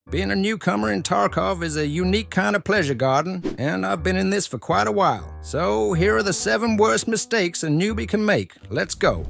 Being a newcomer in Tarkov is a unique kind of pleasure garden, and I've been in this for quite a while. So here are the 7 worst mistakes a newbie can make. Let's go.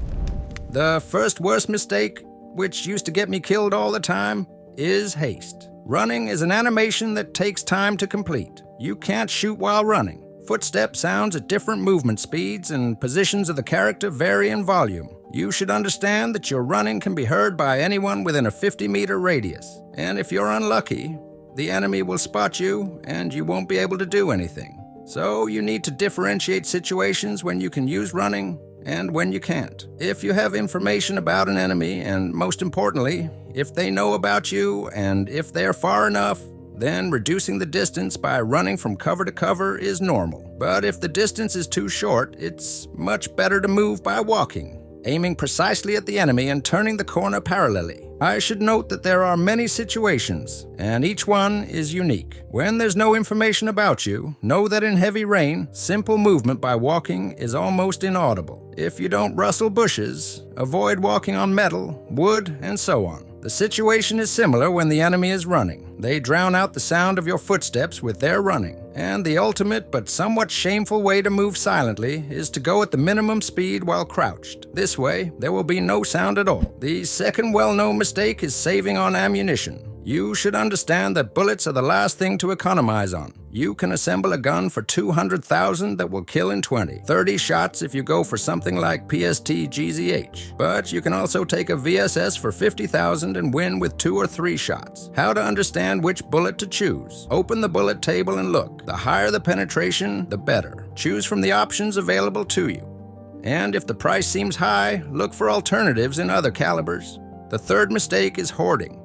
The first worst mistake, which used to get me killed all the time, is haste. Running is an animation that takes time to complete. You can't shoot while running. Footstep sounds at different movement speeds, and positions of the character vary in volume. You should understand that your running can be heard by anyone within a 50-meter radius. And if you're unlucky, the enemy will spot you and you won't be able to do anything. So you need to differentiate situations when you can use running and when you can't. If you have information about an enemy, and most importantly, if they know about you and if they're far enough, then reducing the distance by running from cover to cover is normal. But if the distance is too short, it's much better to move by walking, aiming precisely at the enemy and turning the corner parallelly. I should note that there are many situations, and each one is unique. When there's no information about you, know that in heavy rain, simple movement by walking is almost inaudible. If you don't rustle bushes, avoid walking on metal, wood, and so on. The situation is similar when the enemy is running. They drown out the sound of your footsteps with their running. And the ultimate but somewhat shameful way to move silently is to go at the minimum speed while crouched. This way, there will be no sound at all. The second well-known mistake is saving on ammunition. You should understand that bullets are the last thing to economize on. You can assemble a gun for 200,000 that will kill in 20. 30 shots if you go for something like PST GZH. But you can also take a VSS for 50,000 and win with 2 or 3 shots. How to understand which bullet to choose? Open the bullet table and look. The higher the penetration, the better. Choose from the options available to you. And if the price seems high, look for alternatives in other calibers. The third mistake is hoarding.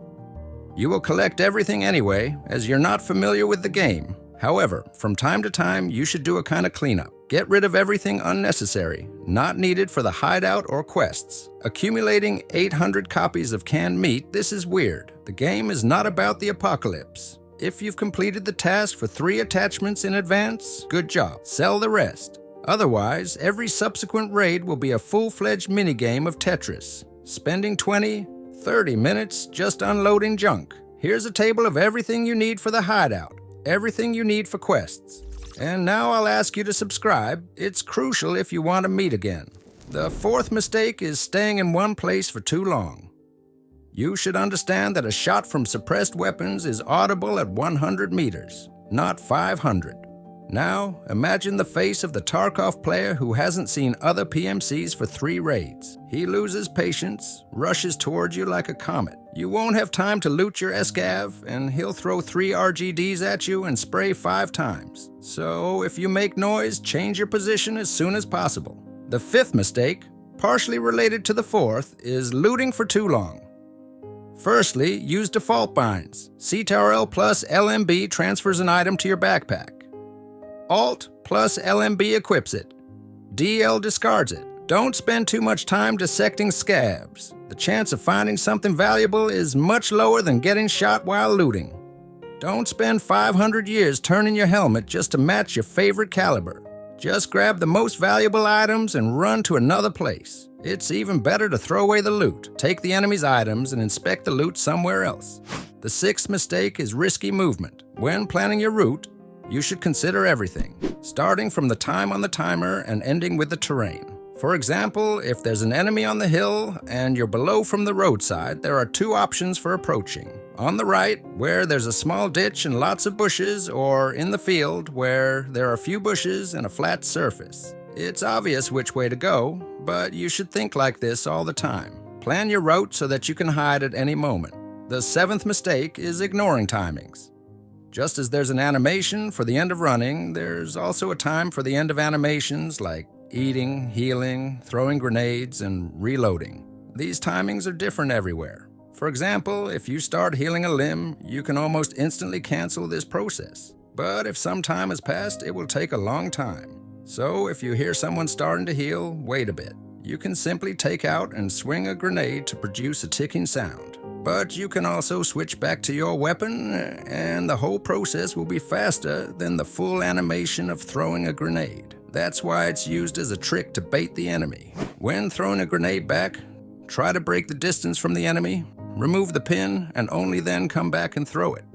You will collect everything anyway, as you're not familiar with the game. However, from time to time, you should do a kind of cleanup. Get rid of everything unnecessary, not needed for the hideout or quests. Accumulating 800 copies of canned meat, this is weird. The game is not about the apocalypse. If you've completed the task for 3 attachments in advance, good job. Sell the rest. Otherwise, every subsequent raid will be a full-fledged minigame of Tetris, spending 20-30 minutes just unloading junk. Here's a table of everything you need for the hideout, everything you need for quests. And now I'll ask you to subscribe. It's crucial if you want to meet again. The fourth mistake is staying in one place for too long. You should understand that a shot from suppressed weapons is audible at 100 meters, not 500. Now, imagine the face of the Tarkov player who hasn't seen other PMCs for 3 raids. He loses patience, rushes towards you like a comet. You won't have time to loot your SCAV, and he'll throw 3 RGDs at you and spray 5 times. So, if you make noise, change your position as soon as possible. The fifth mistake, partially related to the fourth, is looting for too long. Firstly, use default binds. CTRL plus LMB transfers an item to your backpack. Alt plus LMB equips it. DL discards it. Don't spend too much time dissecting scabs. The chance of finding something valuable is much lower than getting shot while looting. Don't spend 500 years turning your helmet just to match your favorite caliber. Just grab the most valuable items and run to another place. It's even better to throw away the loot, take the enemy's items, and inspect the loot somewhere else. The sixth mistake is risky movement. When planning your route, you should consider everything, starting from the time on the timer and ending with the terrain. For example, if there's an enemy on the hill and you're below from the roadside, there are 2 options for approaching. On the right, where there's a small ditch and lots of bushes, or in the field, where there are few bushes and a flat surface. It's obvious which way to go, but you should think like this all the time. Plan your route so that you can hide at any moment. The 7th mistake is ignoring timings. Just as there's an animation for the end of running, there's also a time for the end of animations like eating, healing, throwing grenades, and reloading. These timings are different everywhere. For example, if you start healing a limb, you can almost instantly cancel this process. But if some time has passed, it will take a long time. So if you hear someone starting to heal, wait a bit. You can simply take out and swing a grenade to produce a ticking sound. But you can also switch back to your weapon, and the whole process will be faster than the full animation of throwing a grenade. That's why it's used as a trick to bait the enemy. When throwing a grenade back, try to break the distance from the enemy. remove the pin, and only then come back and throw it.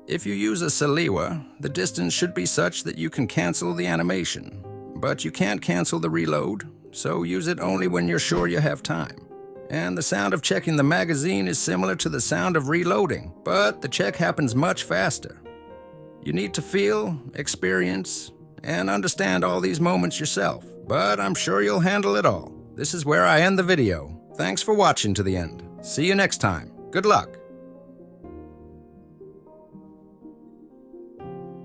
If you use a Saliwa, the distance should be such that you can cancel the animation, but you can't cancel the reload, so use it only when you're sure you have time. And the sound of checking the magazine is similar to the sound of reloading, but the check happens much faster. You need to feel, experience, and understand all these moments yourself, but I'm sure you'll handle it all. This is where I end the video. Thanks for watching to the end. See you next time. Good luck.